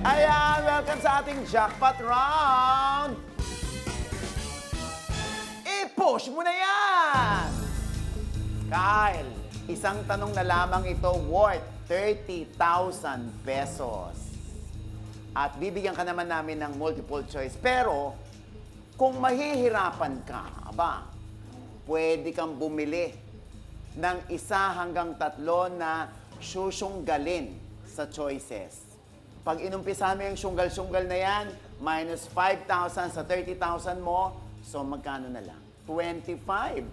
Ayan, welcome sa ating jackpot round! I-push mo na yan! Kyle, isang tanong na lamang ito worth 30,000 pesos. At bibigyan ka naman namin ng multiple choice. Pero, kung mahihirapan ka, pwede kang bumili ng 1 hanggang 3 na susunggalin sa choices. Pag inumpisahan mo yung sunggal-sunggal na yan, minus 5,000 sa 30,000 mo, so magkano na lang? 25.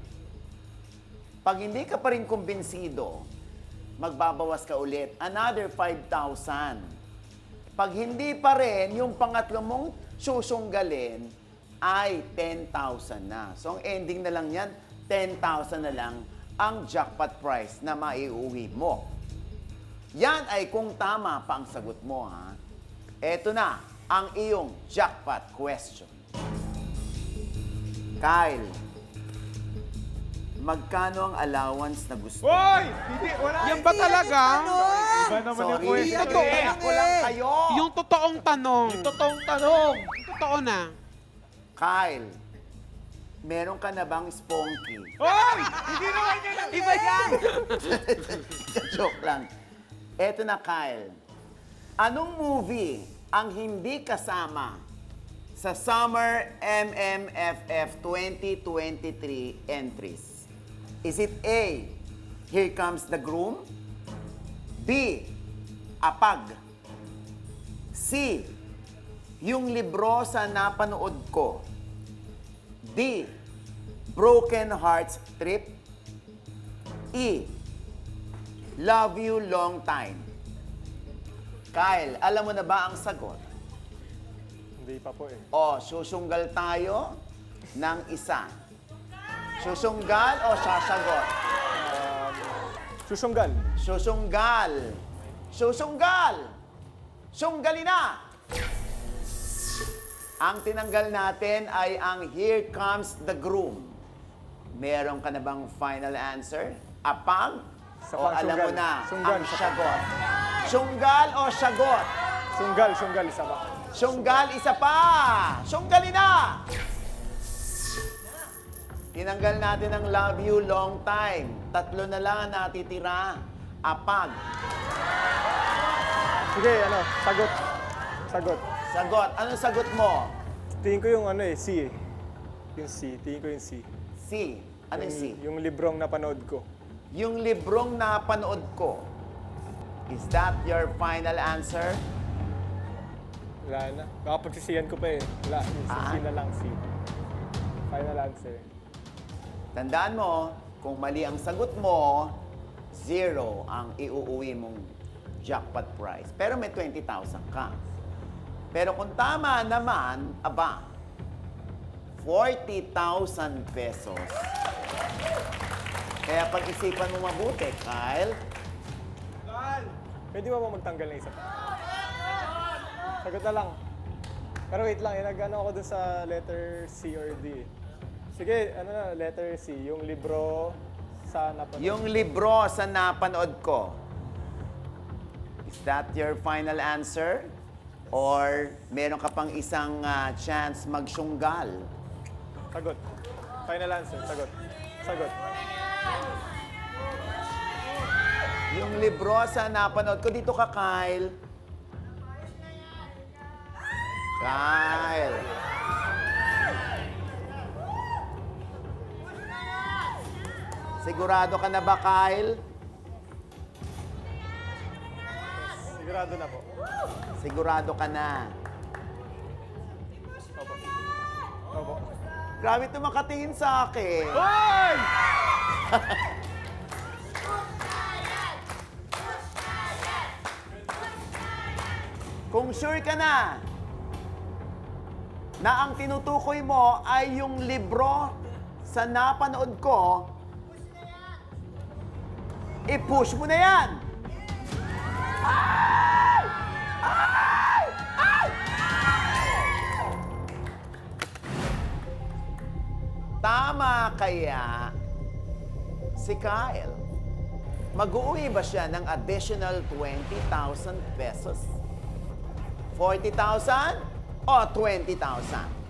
Pag hindi ka pa rin kumbinsido, magbabawas ka ulit, another 5,000. Pag hindi pa rin, yung pangatlo mong susunggalin ay 10,000 na. So ang ending na lang yan, 10,000 na lang ang jackpot prize na maiuwi mo. Yan ay kung tama pa ang sagot mo, ha? Eto na ang iyong jackpot question. Kyle, magkano ang allowance na gusto? Hoy! Hindi, wala. Yan ba talaga? Iba naman yung Sorry, question. Totoo. ako lang kayo. Yung totoong tanong. Totoong tanong. Totoo na. Kyle, meron ka na bang sponky? Hoy! Hindi naman yan. Iba yan! Joke lang. Eto na, Kyle. Anong movie ang hindi kasama sa Summer MMFF 2023 entries? Is it A, Here Comes the Groom? B, Apag? C, yung libro sa napanood ko? D, Broken Hearts Trip? E, Love You Long Time? Kyle, alam mo na ba ang sagot? Hindi pa po eh. O, susunggal tayo ng isa. Susunggal o sasagot? Susunggal. Susunggal. Susunggal. Sunggali na. Ang tinanggal natin ay ang Here Comes the Groom. Meron ka na bang final answer? Apag? Sa O alam mo sunggal. na Sunggal, ang sa sagot? Sunggal o sagot? Sunggal, isa ba? Sunggal, isa pa! Sunggali na! Tinanggal natin ang Love You Long Time. 3 na lang ang natitira. Apag. Sige, sagot. Sagot. Sagot. Anong sagot mo? Tingin ko yung C eh. Yung C. Tingin ko yung C. C. Anong C? Yung librong napanood ko. Yung librong napanood ko. Is that your final answer? Wala na. Baka pagsisiyan ko pa eh. Wala. Yung C na lang, C. Final answer. Tandaan mo, kung mali ang sagot mo, 0 ang iuuwi mong jackpot prize. Pero may 20,000 ka. Pero kung tama naman, 40,000 pesos. Kaya pag-isipan mo mabuti, Kyle. Pwede ba magtanggal ng isa pa? Sagot na lang. Pero wait lang, nag-ano ako dun sa letter C or D. Sige, letter C. Yung libro sa napanood. Yung libro sa napanood ko. Is that your final answer? Or meron ka pang isang chance magsunggal? Sagot. Final answer. Sagot. Sagot. Yung libro sa napanood ko. Dito ka, Kyle. Kyle. Sigurado ka na ba, Kyle? Sigurado na po. Sigurado ka na. Opo. Opo. Grabe ito makatingin sa akin. Hoy! Kung sure ka na ang tinutukoy mo ay yung libro sa napanood ko, i-push mo na yan! Ay! Ay! Ay! Tama kaya si Kyle? Mag-uwi ba siya ng additional 20,000 pesos? 40,000 o 20,000?